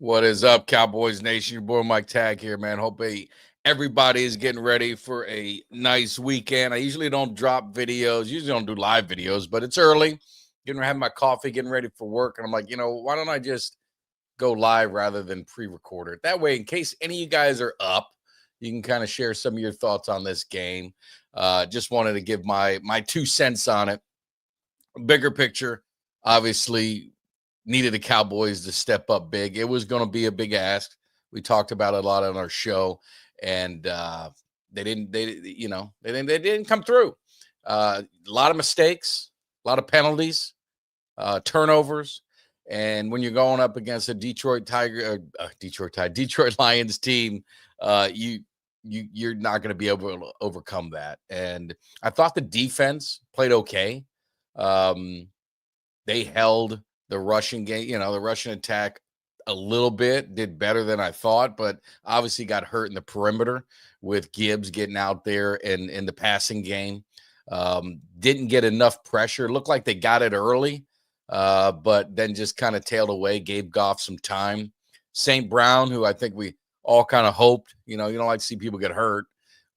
What is up, Cowboys Nation? Your boy Mike Tag here, man. Hope everybody is getting ready for a nice weekend. I usually don't drop videos, usually don't do live videos, but it's early. Getting to have my coffee, getting ready for work, and I'm like, why don't I just go live rather than pre-record it? That way, in case any of you guys are up, you can kind of share some of your thoughts on this game. Just wanted to give my 2 cents on it. Bigger picture, obviously needed the Cowboys to step up big. It was going to be a big ask. We talked about it a lot on our show, and they didn't come through. A lot of mistakes, a lot of penalties, turnovers, and when you're going up against a Detroit Lions team, you're not going to be able to overcome that. And I thought the defense played okay. They held the rushing game, the Russian attack a little bit, did better than I thought, but obviously got hurt in the perimeter with Gibbs getting out there in the passing game. Didn't get enough pressure. Looked like they got it early, but then just kind of tailed away, gave Goff some time. St. Brown, who I think we all kind of hoped, you don't like to see people get hurt,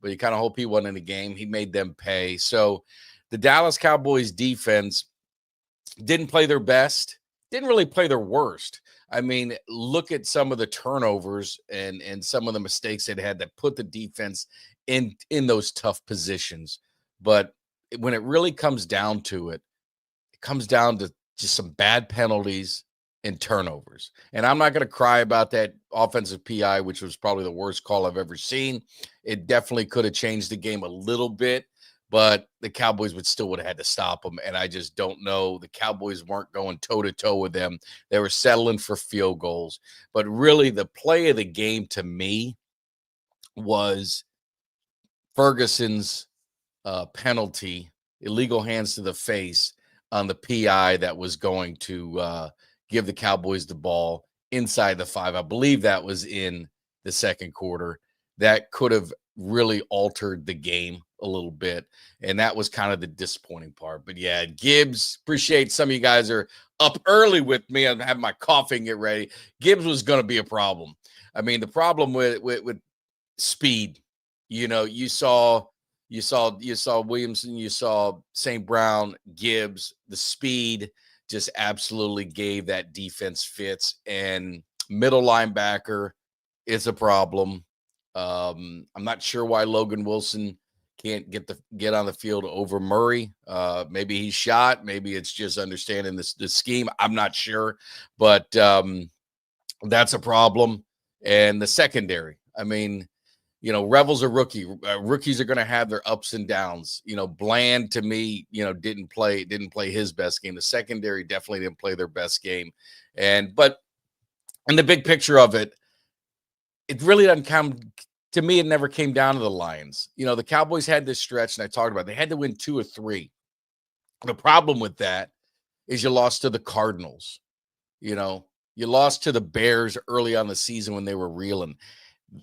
but you kind of hope he wasn't in the game. He made them pay. So the Dallas Cowboys defense didn't play their best, didn't really play their worst. I mean, look at some of the turnovers and some of the mistakes they had that put the defense in those tough positions. But when it really comes down to it, it comes down to just some bad penalties and turnovers. And I'm not going to cry about that offensive PI, which was probably the worst call I've ever seen. It definitely could have changed the game a little bit, but the Cowboys would have had to stop them. And I just don't know. The Cowboys weren't going toe-to-toe with them. They were settling for field goals. But really, the play of the game to me was Ferguson's penalty, illegal hands to the face on the PI that was going to give the Cowboys the ball inside the 5. I believe that was in the second quarter. That could have really altered the game a little bit, and that was kind of the disappointing part. But yeah, Gibbs, appreciate some of you guys are up early with me. I'm having my coffee and get ready. Gibbs was going to be a problem. I mean, the problem with speed, you saw Williamson, you saw St. Brown, Gibbs, the speed just absolutely gave that defense fits, and middle linebacker is a problem. I'm not sure why Logan Wilson can't get on the field over Murray. Maybe he's shot. Maybe it's just understanding the scheme. I'm not sure, but that's a problem. And the secondary, I mean, Revel's a rookie. Rookies are going to have their ups and downs. Bland to me, didn't play his best game. The secondary definitely didn't play their best game. But in the big picture of it, it really doesn't come to me. It never came down to the Lions. The Cowboys had this stretch, and I talked about it. They had to win 2 or 3. The problem with that is you lost to the Cardinals. You lost to the Bears early on the season when they were reeling.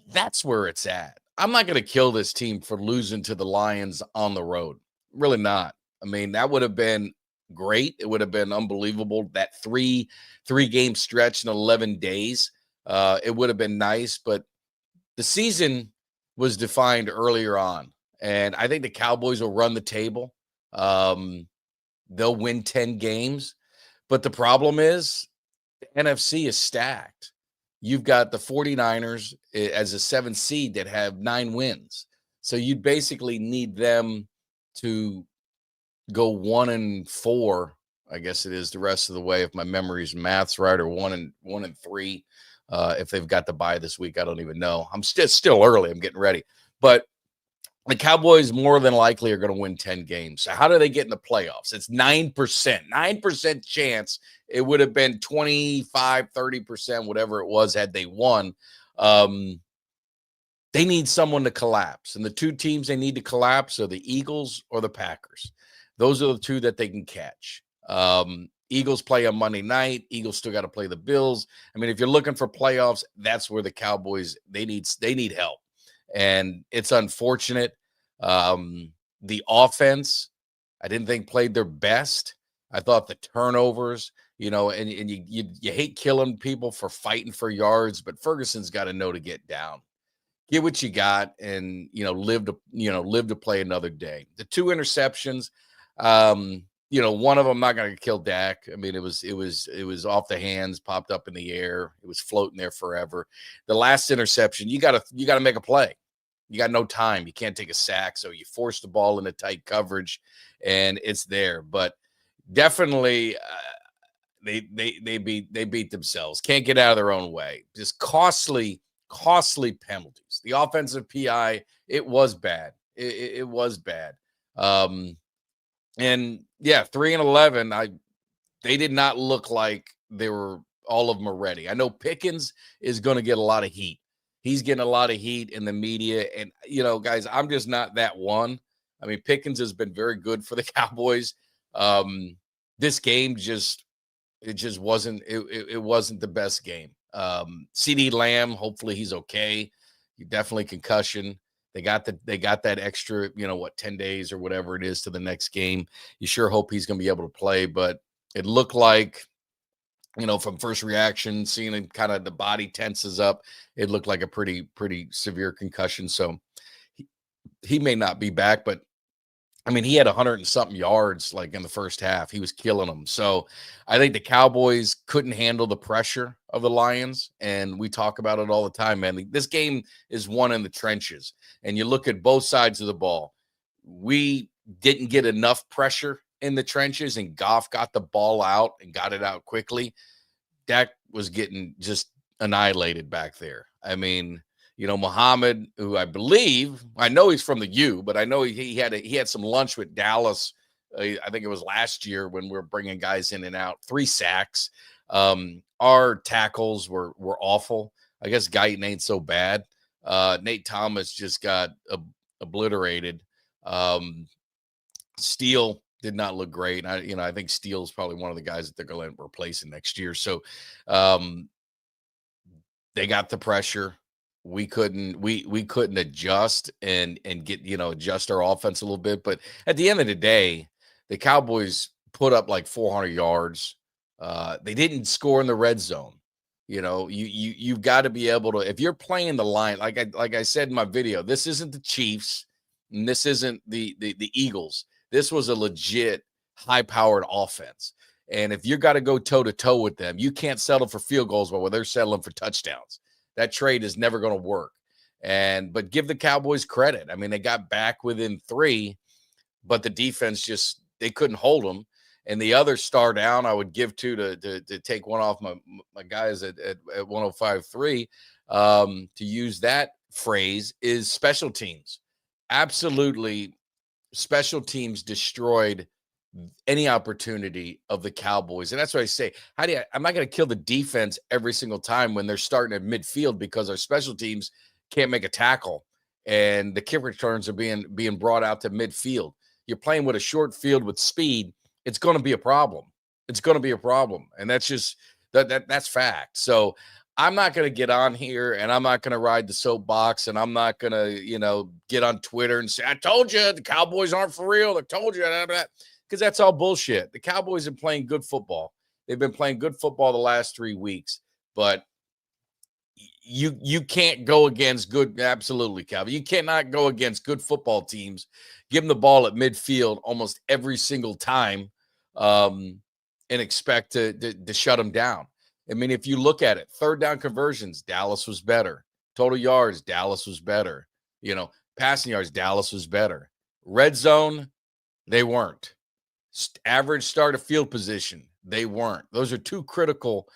That's where it's at. I'm not going to kill this team for losing to the Lions on the road. Really not. I mean, that would have been great. It would have been unbelievable. That three-game stretch in 11 days. It would have been nice, but the season was defined earlier on, and I think the Cowboys will run the table. They'll win 10 games, but the problem is the NFC is stacked. You've got the 49ers as a 7th seed that have 9 wins. So you'd basically need them to go 1-4, I guess it is, the rest of the way, if my memory's math's right, or 1-3. If they've got the bye this week, I don't even know. I'm still early. I'm getting ready. But the Cowboys more than likely are going to win 10 games. So how do they get in the playoffs? It's 9%. 9% chance. It would have been 25, 30%, whatever it was, had they won. They need someone to collapse. And the 2 teams they need to collapse are the Eagles or the Packers. Those are the 2 that they can catch. Eagles play on Monday night. Eagles still got to play the Bills. I mean, if you're looking for playoffs, that's where the Cowboys, they need help. And it's unfortunate. The offense, I didn't think played their best. I thought the turnovers and you hate killing people for fighting for yards, but Ferguson's got to know to get down, get what you got, and live to play another day. The 2 interceptions, one of them not going to kill Dak. I mean, it was off the hands, popped up in the air, it was floating there forever. The last interception, you gotta make a play. You got no time. You can't take a sack, so you force the ball into tight coverage, and it's there. But definitely, they beat themselves. Can't get out of their own way. Just costly penalties. The offensive PI, it was bad. It was bad. And yeah, 3-11. They did not look like they were all of them are ready. I know Pickens is going to get a lot of heat. He's getting a lot of heat in the media. And, guys, I'm just not that one. I mean, Pickens has been very good for the Cowboys. This game it wasn't the best game. CD Lamb, hopefully he's okay. He definitely concussion. They got that extra, 10 days or whatever it is to the next game. You sure hope he's going to be able to play, but it looked like, from first reaction, seeing him kind of the body tenses up, it looked like a pretty severe concussion. So he may not be back, but I mean, he had 100 and something yards like in the first half. He was killing them. So I think the Cowboys couldn't handle the pressure of the Lions. And we talk about it all the time, man. This game is won in the trenches. And you look at both sides of the ball. We didn't get enough pressure in the trenches, and Goff got the ball out and got it out quickly. Dak was getting just annihilated back there. I mean, Muhammad, who I know he's from the U, but I know he had some lunch with Dallas. I think it was last year when we were bringing guys in and out. 3 sacks. Our tackles were awful. I guess Guyton ain't so bad. Nate Thomas just got obliterated. Steele did not look great. I think Steele's probably one of the guys that they're going to replace in next year. So they got the pressure. We couldn't adjust and get, adjust our offense a little bit. But at the end of the day, the Cowboys put up like 400 yards. They didn't score in the red zone. You've got to be able to, if you're playing the line, like I said in my video, this isn't the Chiefs and this isn't the Eagles. This was a legit high-powered offense. And if you got to go toe-to-toe with them, you can't settle for field goals while they're settling for touchdowns. That trade is never going to work. But give the Cowboys credit. I mean, they got back within 3, but the defense they couldn't hold them. And the other star down I would give to take one off my guys at 105.3 to use that phrase is special teams. Absolutely, special teams destroyed any opportunity of the Cowboys. And that's what I say. I'm not going to kill the defense every single time when they're starting at midfield because our special teams can't make a tackle and the kick returns are being brought out to midfield. You're playing with a short field with speed. It's going to be a problem. It's going to be a problem. And that's just that's fact. So I'm not going to get on here and I'm not going to ride the soapbox and I'm not going to, get on Twitter and say, I told you the Cowboys aren't for real. I told you that. Because that's all bullshit. The Cowboys are playing good football. They've been playing good football the last 3 weeks, but you can't go against good. Absolutely, Calvin. You cannot go against good football teams. Give them the ball at midfield almost every single time, and expect to shut them down. I mean, if you look at it, 3rd down conversions, Dallas was better. Total yards, Dallas was better. Passing yards, Dallas was better. Red zone, they weren't. Average start of field position, they weren't. Those are 2 critical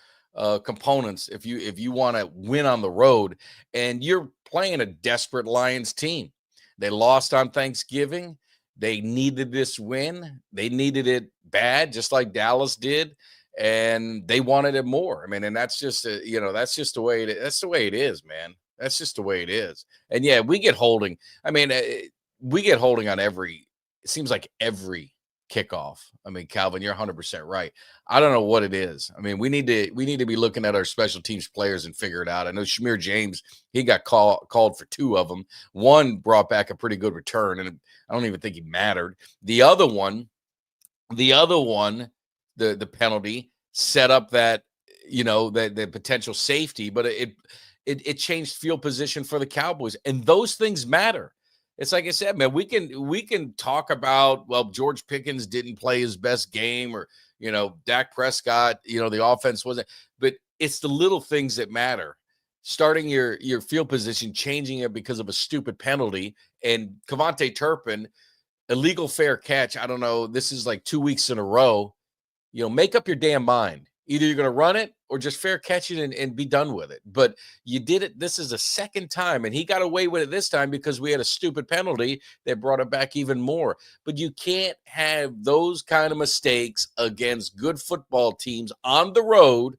components if you want to win on the road, and you're playing a desperate Lions team. They lost on Thanksgiving. They needed this win. They needed it bad, just like Dallas did, and they wanted it more. I mean, and that's just that's just the way it is. That's the way it is, man. That's just the way it is. And yeah, we get holding. I mean, we get holding on every. It seems like every kickoff. I mean, Calvin, you're 100% right. I don't know what it is. I mean, we need to be looking at our special teams players and figure it out. I know Shamir James, he got called for 2 of them. One brought back a pretty good return, and I don't even think he mattered. The other one, the penalty, set up that, the potential safety, but it changed field position for the Cowboys, and those things matter. It's like I said, man, we can talk about, well, George Pickens didn't play his best game, or Dak Prescott, the offense wasn't, but it's the little things that matter. Starting your field position, changing it because of a stupid penalty, and Kevontae Turpin, illegal fair catch. I don't know. This is like 2 weeks in a row. Make up your damn mind. Either you're going to run it or just fair catch it and be done with it. But you did it. This is a second time, and he got away with it this time because we had a stupid penalty that brought it back even more. But you can't have those kind of mistakes against good football teams on the road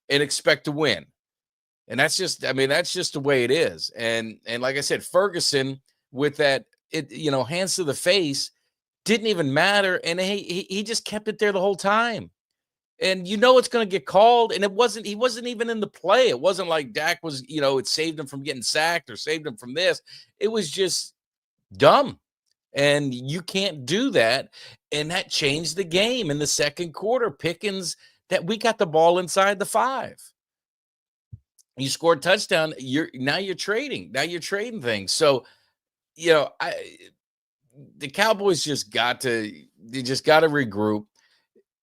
and expect to win. And that's just the way it is. And like I said, Ferguson with that, hands to the face, didn't even matter. And he just kept it there the whole time. And it's going to get called. And he wasn't even in the play. It wasn't like Dak was, it saved him from getting sacked or saved him from this. It was just dumb. And you can't do that. And that changed the game in the second quarter. Pickens, that we got the ball inside the 5. You scored touchdown. You're trading. Now you're trading things. So, the Cowboys just got to regroup.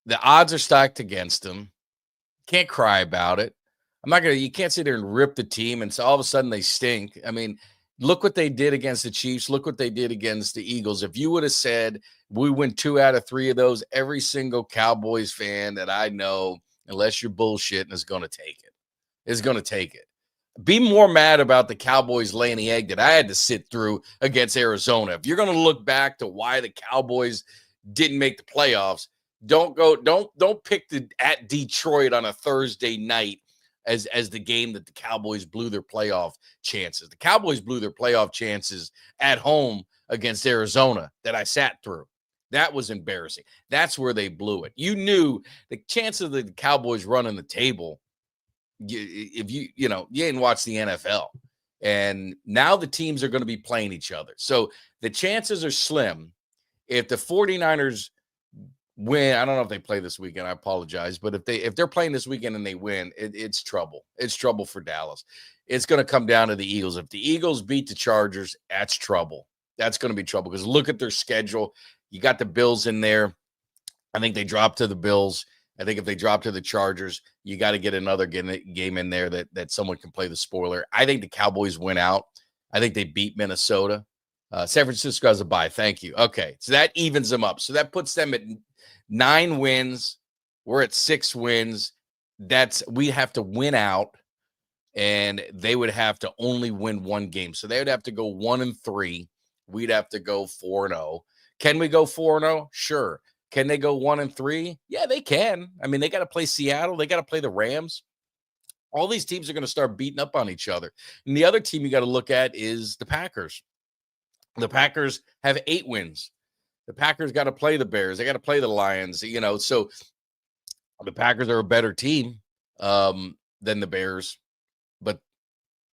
The odds are stacked against them. Can't cry about it. You can't sit there and rip the team and so all of a sudden they stink. I mean, look what they did against the Chiefs. Look what they did against the Eagles. If you would have said we win 2 out of 3 of those, every single Cowboys fan that I know, unless you're bullshitting, is going to take it. Is going to take it. Be more mad about the Cowboys laying the egg that I had to sit through against Arizona. If you're going to look back to why the Cowboys didn't make the playoffs, don't pick at Detroit on a Thursday night as the game that the Cowboys blew their playoff chances. The Cowboys blew their playoff chances at home against Arizona that I sat through. That was embarrassing. That's where they blew it. You knew the chances of the Cowboys running the table, if you didn't watch the NFL. And now the teams are going to be playing each other. So the chances are slim. If the 49ers win, I don't know if they play this weekend, I apologize, but if they're playing this weekend and they win, it's trouble. It's trouble for Dallas. It's going to come down to the Eagles. If the Eagles beat the Chargers, that's trouble. That's going to be trouble because look at their schedule. You got the Bills in there. I think they drop to the Bills. I think if they drop to the Chargers, you got to get another game in there that someone can play the spoiler. I think the Cowboys win out. I think they beat Minnesota. San Francisco has a bye. Thank you. Okay, so that evens them up. So that puts them at 9 wins. We're at 6 wins. We have to win out, and they would have to only win 1 game. So they would have to go 1-3. We'd have to go 4-0. Can we go 4-0? Sure. Can they go 1-3? Yeah, they can. I mean, they got to play Seattle. They got to play the Rams. All these teams are going to start beating up on each other. And the other team you got to look at is the Packers. The Packers have 8 wins. The Packers got to play the Bears. They got to play the Lions. So the Packers are a better team than the Bears. But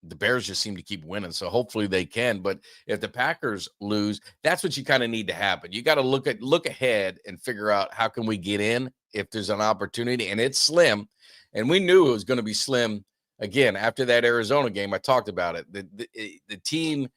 the Bears just seem to keep winning. So hopefully they can. But if the Packers lose, that's what you kind of need to happen. You got to look ahead and figure out how can we get in if there's an opportunity. And it's slim. And we knew it was going to be slim again after that Arizona game. I talked about it. The team,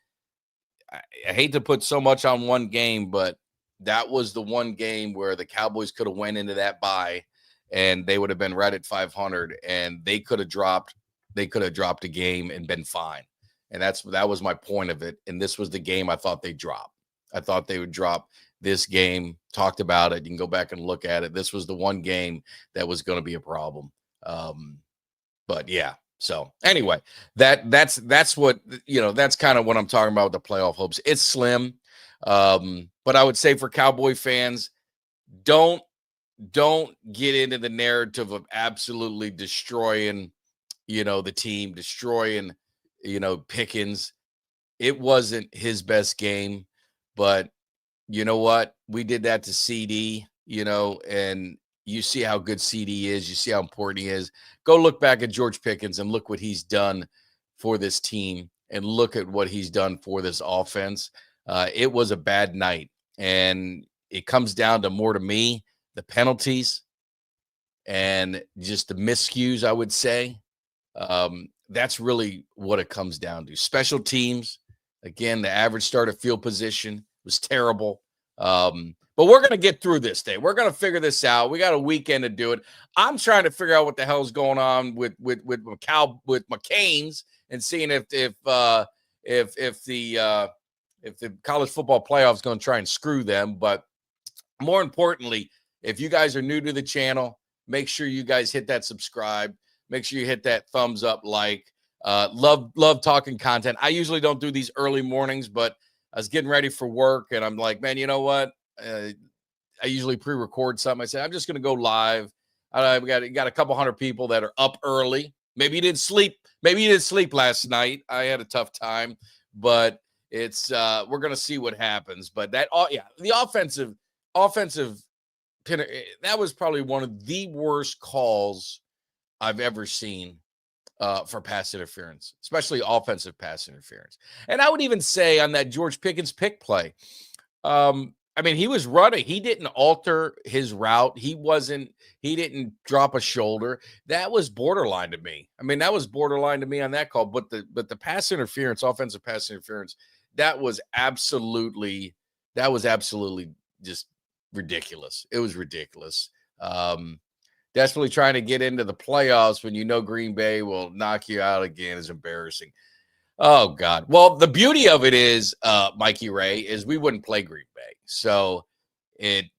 I hate to put so much on one game, but that was the one game where the Cowboys could have went into that bye and they would have been right at 500 and they could have dropped a game and been fine. And that was my point of it. And this was the game I thought they'd drop. I thought they would drop this game. Talked about it. You can go back and look at it. This was the one game that was going to be a problem. But yeah. So anyway, that's what, that's kind of what I'm talking about with the playoff hopes. It's slim. But I would say for Cowboy fans, don't get into the narrative of absolutely destroying, the team, destroying, Pickens. It wasn't his best game, but you know what? We did that to CD, and you see how good CD is. You see how important he is. Go look back at George Pickens and look what he's done for this team and look at what he's done for this offense. It was a bad night, and it comes down to more to me, the penalties. and just the miscues, I would say. That's really what it comes down to. Special teams, again, the average start at field position was terrible. But we're going to get through this day. We're going to figure this out. We got a weekend to do it. I'm trying to figure out what the hell's going on with McCain's and seeing if the college football playoff is going to try and screw them. But more importantly, if you guys are new to the channel, make sure you guys hit that subscribe. Make sure you hit that thumbs up, like. Love talking content. I usually don't do these early mornings, but I was getting ready for work, and I'm like, man, you know what? I usually pre-record something. I said, I'm just going to go live. We got a couple hundred people that are up early. Maybe you didn't sleep. Maybe you didn't sleep last night. I had a tough time, but it's we're going to see what happens. But the offensive, that was probably one of the worst calls I've ever seen for pass interference, especially offensive pass interference. And I would even say on that George Pickens pick play, I mean, he was running. He didn't alter his route. He didn't drop a shoulder. That was borderline to me. I mean, that was borderline to me on that call. But the pass interference, offensive pass interference, that was absolutely just ridiculous. It was ridiculous. Desperately trying to get into the playoffs when you know Green Bay will knock you out again is embarrassing. Oh, God. Well, the beauty of it is, Mikey Ray, is we wouldn't play Green Bay. So I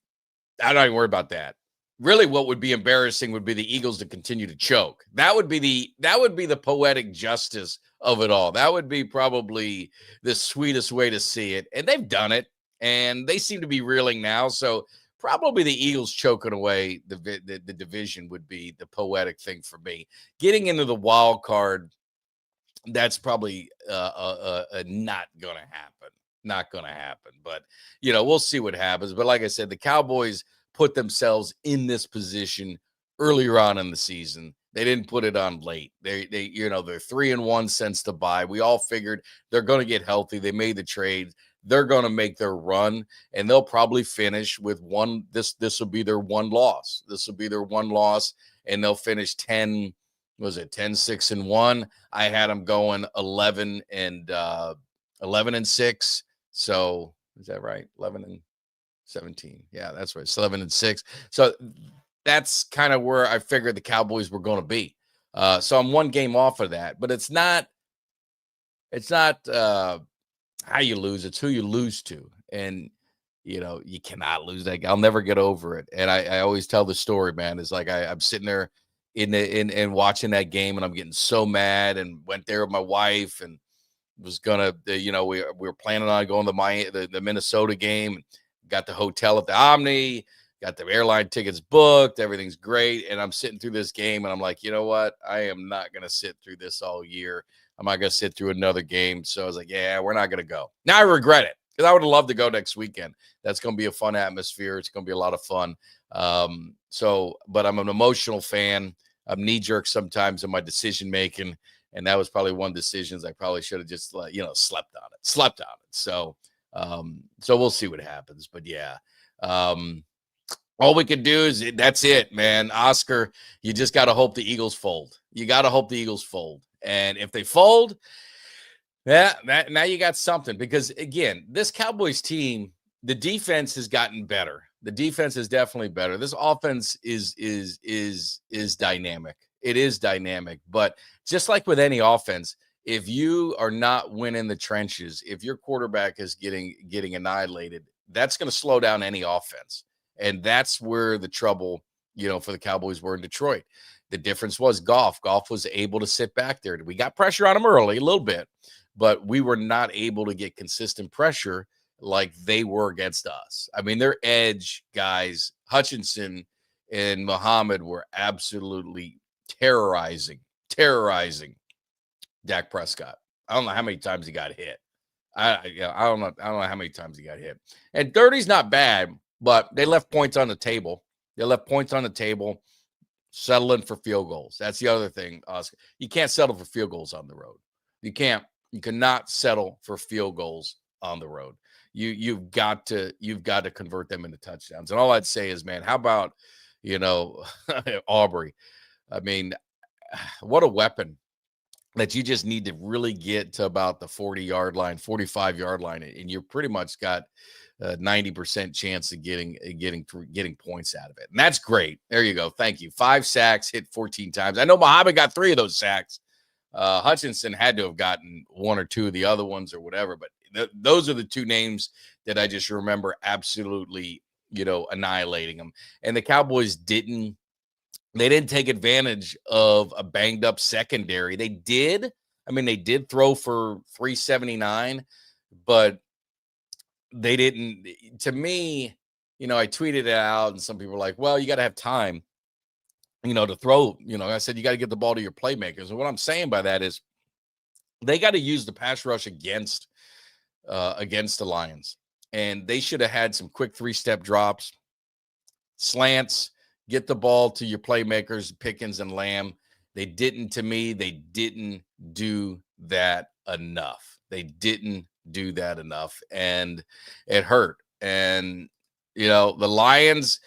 don't even worry about that. Really, what would be embarrassing would be the Eagles to continue to choke. That would be the poetic justice of it all. That would be probably the sweetest way to see it. And they've done it, and they seem to be reeling now. So probably the Eagles choking away the division would be the poetic thing for me. Getting into the wild card, that's probably not going to happen. Not going to happen. But, we'll see what happens. But like I said, the Cowboys put themselves in this position earlier on in the season. They didn't put it on late. They're 3-1 since the bye. We all figured they're going to get healthy. They made the trade. They're going to make their run, and they'll probably finish with one. This will be their one loss. This will be their one loss, and they'll finish 10-6-1. I had them going 11-6. So is that right? 11-17. Yeah, that's right. It's 11-6. So that's kind of where I figured the Cowboys were going to be. So I'm one game off of that, but it's not how you lose, it's who you lose to. And you cannot lose that. I'll never get over it. And I always tell the story, man. It's like I'm sitting there in watching that game, and I'm getting so mad, and went there with my wife, and was gonna we were planning on going to the Minnesota game. Got the hotel at the Omni, got the airline tickets booked, everything's great. And I'm sitting through this game, and I'm like, you know what? I am not gonna sit through this all year. I'm not going to sit through another game. So I was like, yeah, we're not going to go. Now I regret it, because I would have loved to go next weekend. That's going to be a fun atmosphere. It's going to be a lot of fun. But I'm an emotional fan. I'm knee-jerk sometimes in my decision-making. And that was probably one of the decisions I probably should have just, slept on it. So we'll see what happens. But, yeah. All we can do is that's it, man. Oscar, you just got to hope the Eagles fold. You got to hope the Eagles fold. And if they fold, now you got something. Because, again, this Cowboys team, the defense has gotten better. The defense is definitely better. This offense is dynamic. It is dynamic. But just like with any offense, if you are not winning the trenches, if your quarterback is getting annihilated, that's going to slow down any offense. And that's where the trouble, for the Cowboys were in Detroit. The difference was Goff. Goff was able to sit back there. We got pressure on him early, a little bit, but we were not able to get consistent pressure like they were against us. I mean, their edge guys, Hutchinson and Muhammad, were absolutely terrorizing Dak Prescott. I don't know how many times he got hit. I don't know how many times he got hit. And 30's not bad, but they left points on the table. Settling for field goals. That's the other thing, Oscar. You can't settle for field goals on the road. You cannot settle for field goals on the road. You've got to convert them into touchdowns. And all I'd say is, man, how about Aubrey. I mean, what a weapon that you just need to really get to about the 40-yard line, 45-yard line, and you're pretty much got a 90% chance of getting points out of it. And that's great. There you go. Thank you. 5 sacks, hit 14 times. I know Muhammad got 3 of those sacks. Hutchinson had to have gotten 1 or 2 of the other ones or whatever, but those are the 2 names that I just remember absolutely, annihilating them. And the Cowboys didn't take advantage of a banged up secondary. They did. I mean, they did throw for 379, but they didn't. To me, I tweeted it out, and some people were like, well, you got to have time, to throw. I said, you got to get the ball to your playmakers. And what I'm saying by that is they got to use the pass rush against the Lions. And they should have had some quick 3-step drops, slants, get the ball to your playmakers, Pickens and Lamb. They didn't do that enough. They didn't do that enough, and it hurt. And, the Lions,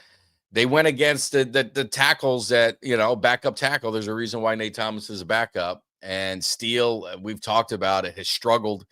they went against the tackles that, backup tackle. There's a reason why Nate Thomas is a backup. And Steele, we've talked about it, has struggled.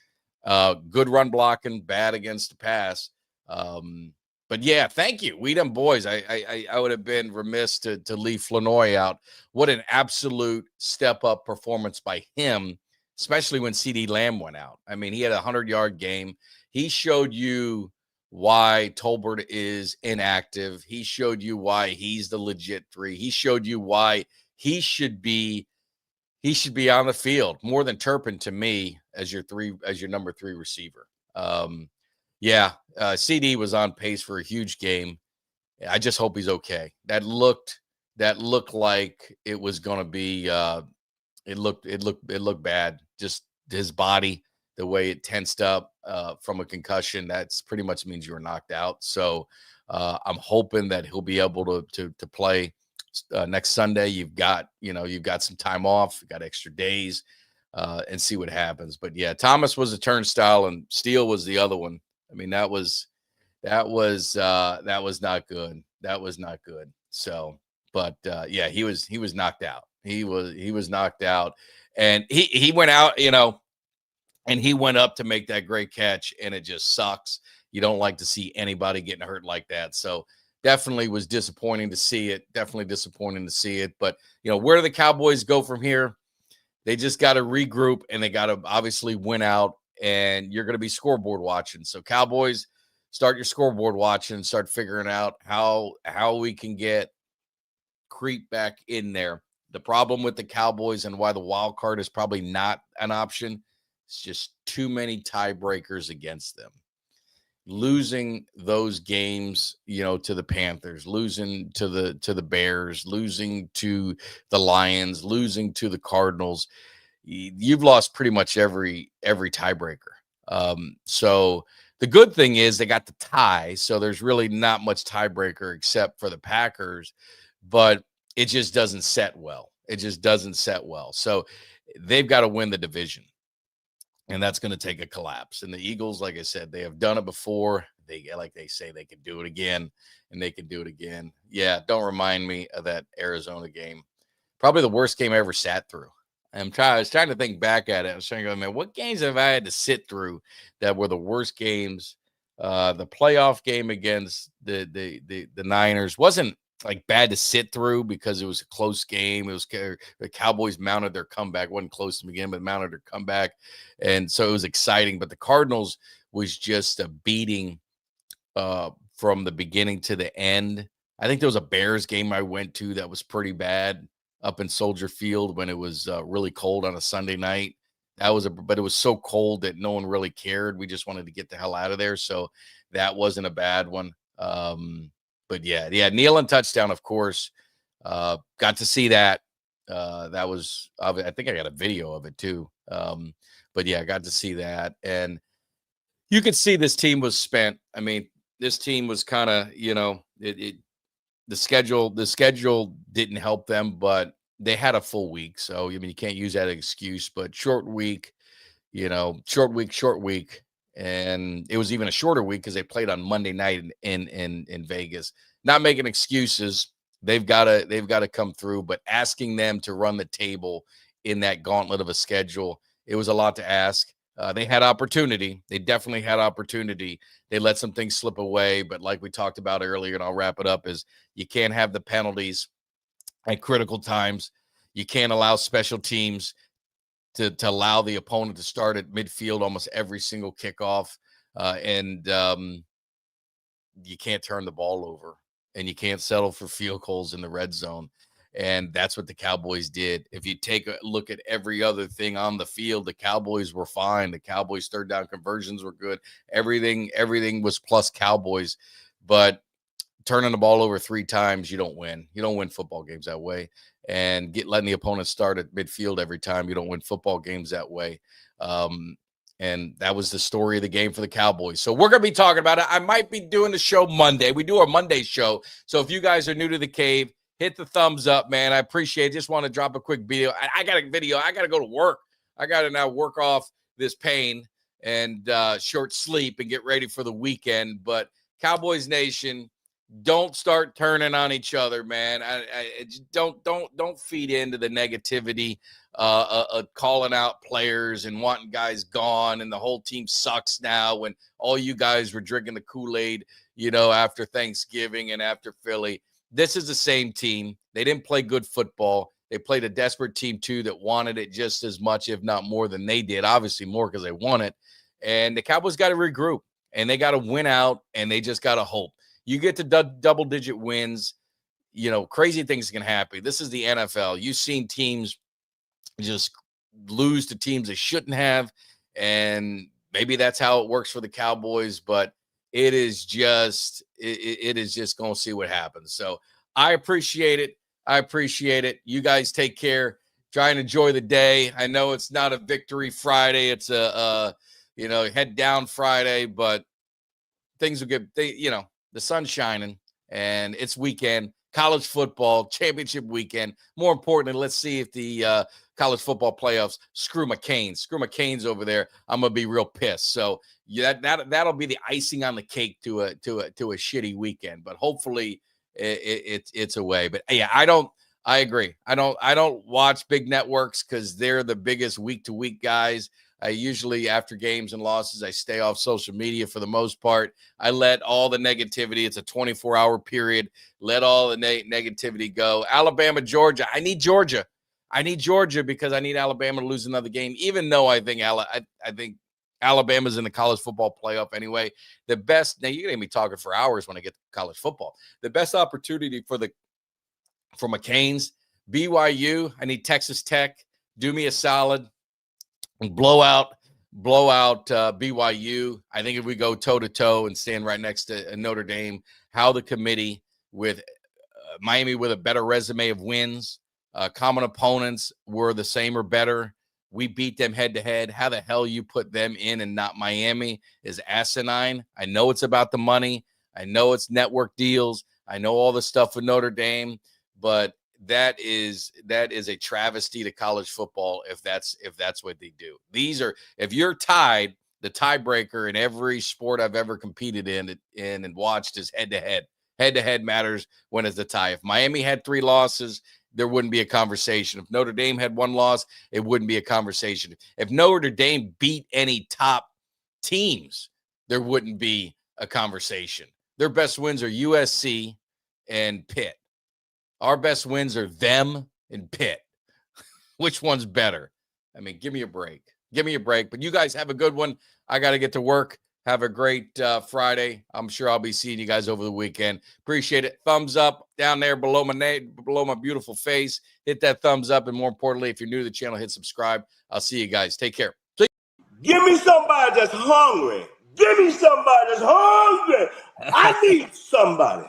Good run blocking, bad against the pass. But yeah, thank you. We them boys. I would have been remiss to leave Flanoy out. What an absolute step up performance by him, especially when CeeDee Lamb went out. I mean, he had a 100-yard game. He showed you why Tolbert is inactive. He showed you why he's the legit 3. He showed you why he should be on the field more than Turpin to me as your number 3 receiver. CD was on pace for a huge game. I just hope he's okay. That looked like it was going to be. It looked bad. Just his body, the way it tensed up from a concussion. That's pretty much means you were knocked out. So I'm hoping that he'll be able to play next Sunday. You've got some time off, you've got extra days, and see what happens. But yeah, Thomas was a turnstile and Steele was the other one. I mean, that was not good. That was not good. So, but yeah, he was knocked out. He was knocked out, and he went out, and he went up to make that great catch, and it just sucks. You don't like to see anybody getting hurt like that. So definitely was disappointing to see it. But where do the Cowboys go from here? They just got to regroup, and they got to obviously win out, and you're going to be scoreboard watching. So Cowboys, start your scoreboard watching, start figuring out how we can get creep back in there. The problem with the Cowboys and why the wild card is probably not an option, it's just too many tiebreakers against them. Losing those games, to the Panthers, losing to the Bears, losing to the Lions, losing to the Cardinals, you've lost pretty much every tiebreaker. So the good thing is they got the tie, so there's really not much tiebreaker except for the Packers, but it just doesn't set well. So they've got to win the division. And that's going to take a collapse. And the Eagles, like I said, they have done it before. They say they can do it again, and they can do it again. Yeah, don't remind me of that Arizona game. Probably the worst game I ever sat through. I was trying to think back at it. I was trying to go, man, what games have I had to sit through that were the worst games? The playoff game against the Niners wasn't like bad to sit through because it was a close game. It was the Cowboys mounted their comeback. It wasn't close to begin, but mounted their comeback. And so it was exciting. But the Cardinals was just a beating from the beginning to the end. I think there was a Bears game I went to that was pretty bad up in Soldier Field when it was really cold on a Sunday night. But it was so cold that no one really cared. We just wanted to get the hell out of there. So that wasn't a bad one. But yeah, Nealon touchdown, of course. Got to see that. That was, I think I got a video of it too. But yeah, I got to see that. And you could see this team was spent. I mean, this team was kind of, the schedule didn't help them, but they had a full week. So, I mean, you can't use that excuse, but short week. And it was even a shorter week because they played on Monday night in Vegas. Not making excuses, They've got to come through. But asking them to run the table in that gauntlet of a schedule, it was a lot to ask. They had opportunity. They definitely had opportunity. They let some things slip away. But like we talked about earlier, and I'll wrap it up, is you can't have the penalties at critical times. You can't allow special teams to allow the opponent to start at midfield almost every single kickoff. And you can't turn the ball over, and you can't settle for field goals in the red zone. And that's what the Cowboys did. If you take a look at every other thing on the field, the Cowboys were fine. The Cowboys' third down conversions were good. Everything was plus Cowboys. But turning the ball over 3 times, you don't win. You don't win football games that way. And letting the opponent start at midfield every time, you don't win football games that way. And that was the story of the game for the Cowboys. So we're going to be talking about it. I might be doing the show Monday. We do our Monday show. So if you guys are new to the cave, hit the thumbs up, man. I appreciate it. Just want to drop a quick video. I got a video. I got to go to work. I got to now work off this pain and short sleep and get ready for the weekend. But Cowboys Nation, don't start turning on each other, man. Don't feed into the negativity, calling out players and wanting guys gone and the whole team sucks now, when all you guys were drinking the Kool-Aid, after Thanksgiving and after Philly. This is the same team. They didn't play good football. They played a desperate team too that wanted it just as much, if not more, than they did. Obviously more because they won it. And the Cowboys got to regroup, and they got to win out, and they just got to hope. You get to double-digit wins, crazy things can happen. This is the NFL. You've seen teams just lose to teams they shouldn't have, and maybe that's how it works for the Cowboys, but it is just going to see what happens. So I appreciate it. You guys take care. Try and enjoy the day. I know it's not a victory Friday. It's a head down Friday, but things will get, the sun's shining, and it's weekend, college football, championship weekend. More importantly, let's see if the college football playoffs screw my Canes. Screw my Canes over there. I'm going to be real pissed. So that'll be the icing on the cake to a shitty weekend, but hopefully it's a way. But yeah, I agree. I don't watch big networks because they're the biggest week-to-week guys. I usually, after games and losses, I stay off social media for the most part. I let all the negativity, it's a 24-hour period, let all the negativity go. Alabama, Georgia. I need Georgia because I need Alabama to lose another game, even though I think Alabama's in the college football playoff anyway. The best, now you're going to be talking for hours when I get to college football. The best opportunity for my Canes, BYU, I need Texas Tech. Do me a solid. Blow out BYU. I think if we go toe-to-toe and stand right next to Notre Dame, how the committee with Miami with a better resume of wins, common opponents were the same or better. We beat them head-to-head. How the hell you put them in and not Miami is asinine. I know it's about the money. I know it's network deals. I know all the stuff with Notre Dame, but that is a travesty to college football if that's what they do. If you're tied, the tiebreaker in every sport I've ever competed in and watched is head-to-head. Head-to-head matters when it's a tie. If Miami had 3 losses, there wouldn't be a conversation. If Notre Dame had 1 loss, it wouldn't be a conversation. If Notre Dame beat any top teams, there wouldn't be a conversation. Their best wins are USC and Pitt. Our best wins are them and Pitt. Which one's better? I mean, give me a break. But you guys have a good one. I got to get to work. Have a great Friday. I'm sure I'll be seeing you guys over the weekend. Appreciate it. Thumbs up down there below my beautiful face. Hit that thumbs up. And more importantly, if you're new to the channel, hit subscribe. I'll see you guys. Take care. Give me somebody that's hungry. I need somebody.